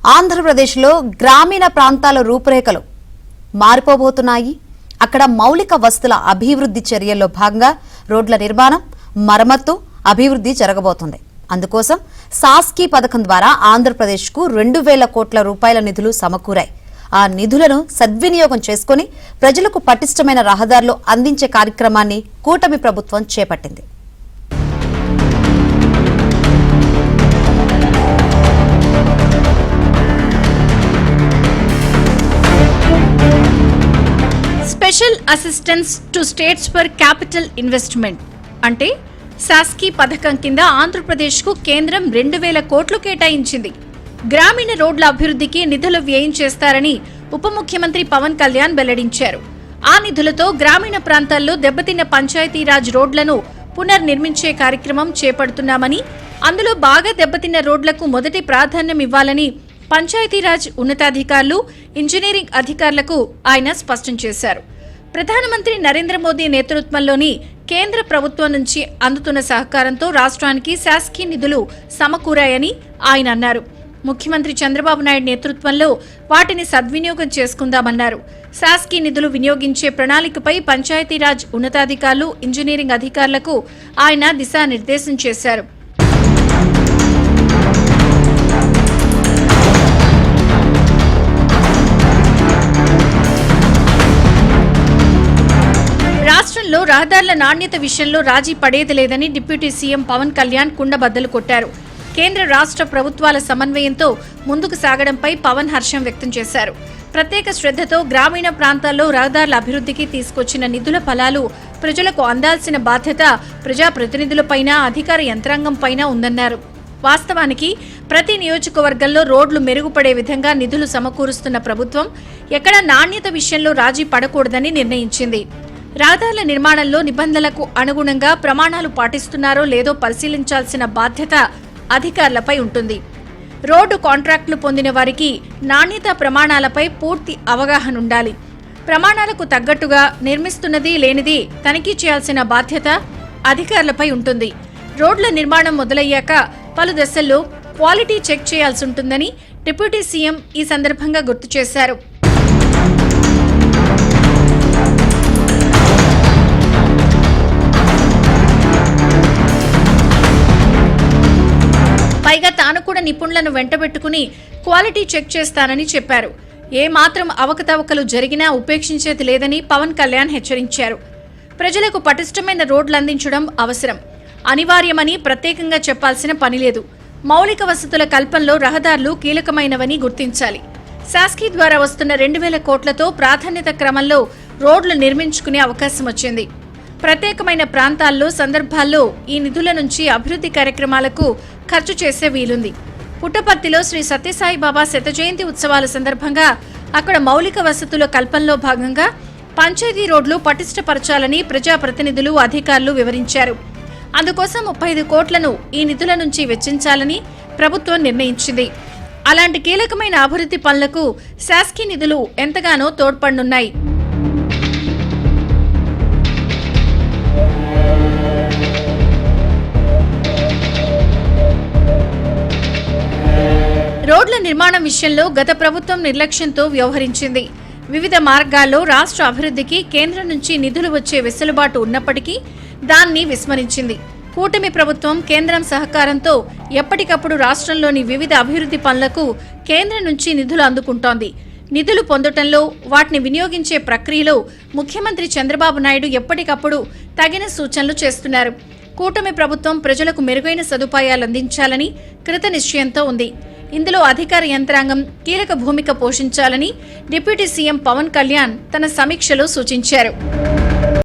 ఆంధ్రప్రదేశ్లో గ్రామీణ ప్రాంతాల రూపురేఖలు మారిపోబోతున్నాయి. అక్కడ మౌలిక వసతుల అభివృద్ధి చర్యల్లో భాగంగా రోడ్ల నిర్మాణం, మరమ్మత్తు, అభివృద్ధి జరగబోతుంది. అందుకోసం సాస్కీ పథకం ద్వారా ఆంధ్రప్రదేశ్కు 2000 కోట్ల రూపాయల నిధులు సమకూరాయి. ఆ నిధులను సద్వినియోగం చేసుకుని ప్రజలకు పటిష్టమైన రహదారులు అందించే కార్యక్రమాన్ని కూటమి ప్రభుత్వం చేపట్టింది. Special assistance to states for capital investment అంటే సాస్కీ పథకం కింద ఆంధ్రప్రదేశ్కు కేంద్రం 2000 కోట్లు కేటాయించింది. గ్రామీణ రోడ్ల అభివృద్ధికి నిధులు వ్యయం చేస్తారని ఉప ముఖ్యమంత్రి పవన్ కళ్యాణ్ వెల్లడించారు. ఆ నిధులతో గ్రామీణ ప్రాంతాల్లో దెబ్బతిన్న పంచాయతీరాజ్ రోడ్లను పునర్నిర్మించే కార్యక్రమం చేపడుతున్నామని, అందులో బాగా దెబ్బతిన్న రోడ్లకు మొదటి ప్రాధాన్యం ఇవ్వాలని పంచాయతీరాజ్ ఉన్నతాధికారులు, ఇంజనీరింగ్ అధికారులకు ఆయన స్పష్టం చేశారు. ప్రధానమంత్రి నరేంద్ర మోదీ నేతృత్వంలోని కేంద్ర ప్రభుత్వం నుంచి అందుతున్న సహకారంతో రాష్ట్రానికి సాస్కీ నిధులు సమకూరాయని ఆయన అన్నారు. ముఖ్యమంత్రి చంద్రబాబు నాయుడు నేతృత్వంలో వాటిని సద్వినియోగం చేసుకుందామన్నారు. సాస్కీ నిధులు వినియోగించే ప్రణాళికపై పంచాయతీరాజ్ ఉన్నతాధికారులు, ఇంజనీరింగ్ అధికారులకు ఆయన దిశానిర్దేశం చేశారు. రాష్ట్రంలో రహదారుల నాణ్యత విషయంలో రాజీ పడేది లేదని డిప్యూటీ సీఎం పవన్ కళ్యాణ్ కుండబద్దలు కొట్టారు. కేంద్ర రాష్ట్ర ప్రభుత్వాల సమన్వయంతో ముందుకు సాగడంపై పవన్ హర్షం వ్యక్తం చేశారు. ప్రత్యేక శ్రద్ధతో గ్రామీణ ప్రాంతాల్లో రహదారుల అభివృద్ధికి తీసుకొచ్చిన నిధుల ఫలాలు ప్రజలకు అందాల్సిన బాధ్యత ప్రజాప్రతినిధులపైన, అధికార యంత్రాంగంపైన ఉందన్నారు. వాస్తవానికి ప్రతి నియోజకవర్గంలో రోడ్లు మెరుగుపడే విధంగా నిధులు సమకూరుస్తున్న ప్రభుత్వం ఎక్కడ నాణ్యత విషయంలో రాజీ పడకూడదని నిర్ణయించింది. రహదారుల నిర్మాణంలో నిబంధనలకు అనుగుణంగా ప్రమాణాలు పాటిస్తున్నారో లేదో పరిశీలించాల్సిన బాధ్యత అధికారులపై ఉంటుంది. రోడ్డు కాంట్రాక్టులు పొందిన వారికి నాణ్యతా ప్రమాణాలపై పూర్తి అవగాహన ఉండాలి. ప్రమాణాలకు తగ్గట్టుగా నిర్మిస్తున్నది లేనిది తనిఖీ చేయాల్సిన బాధ్యత అధికారులపై ఉంటుంది. రోడ్ల నిర్మాణం మొదలయ్యాక పలు దశల్లో క్వాలిటీ చెక్ చేయాల్సి ఉంటుందని డిప్యూటీ సీఎం ఈ సందర్భంగా గుర్తు చేశారు. పైగా తాను కూడా నిపుణులను వెంటబెట్టుకుని క్వాలిటీ చెక్ చేస్తానని చెప్పారు. ఏ మాత్రం అవకతవకలు జరిగినా ఉపేక్షించేది లేదని పవన్ కళ్యాణ్ హెచ్చరించారు. ప్రజలకు పటిష్టమైన రోడ్లు అందించడం అవసరం, అనివార్యమని ప్రత్యేకంగా చెప్పాల్సిన పని లేదు. మౌలిక వసతుల కల్పనలో రహదారులు కీలకమైనవని గుర్తించాలి. సాస్కీ ద్వారా వస్తున్న 2000 కోట్లతో ప్రాధాన్యత క్రమంలో రోడ్లు నిర్మించుకునే అవకాశం వచ్చింది. ప్రత్యేకమైన ప్రాంతాల్లో, సందర్భాల్లో ఈ నిధుల నుంచి అభివృద్ధి కార్యక్రమాలకు ఖర్చు చేసే వీలుంది. పుట్టపర్తిలో శ్రీ సత్యసాయిబాబా శత జయంతి ఉత్సవాల సందర్భంగా అక్కడ మౌలిక వసతుల కల్పనలో భాగంగా పంచాయతీ రోడ్లు పటిష్టపరచాలని ప్రజాప్రతినిధులు, అధికారులు వివరించారు. అందుకోసం 35 కోట్లను ఈ నిధుల నుంచి వెచ్చించాలని ప్రభుత్వం నిర్ణయించింది. అలాంటి కీలకమైన అభివృద్ధి పనులకు సాస్కీ నిధులు ఎంతగానో తోడ్పడనున్నాయి. రోడ్ల నిర్మాణం విషయంలో గత ప్రభుత్వం నిర్లక్ష్యంతో వ్యవహరించింది. వివిధ మార్గాల్లో రాష్ట్ర అభివృద్ధికి కేంద్రం నుంచి నిధులు వచ్చే వెసులుబాటు ఉన్నప్పటికీ దాన్ని విస్మరించింది. కూటమి ప్రభుత్వం కేంద్రం సహకారంతో ఎప్పటికప్పుడు రాష్ట్రంలోని వివిధ అభివృద్ధి పనులకు కేంద్రం నుంచి నిధులు అందుకుంటోంది. నిధులు పొందటంలో, వాటిని వినియోగించే ప్రక్రియలో ముఖ్యమంత్రి చంద్రబాబు నాయుడు ఎప్పటికప్పుడు తగిన సూచనలు చేస్తున్నారు. కూటమి ప్రభుత్వం ప్రజలకు మెరుగైన సదుపాయాలు అందించాలని కృత నిశ్చయంతో ఉంది. ఇందులో అధికార యంత్రాంగం కీలక భూమిక పోషించాలని డిప్యూటీ సీఎం పవన్ కళ్యాణ్ తన సమీక్షలో సూచించారు.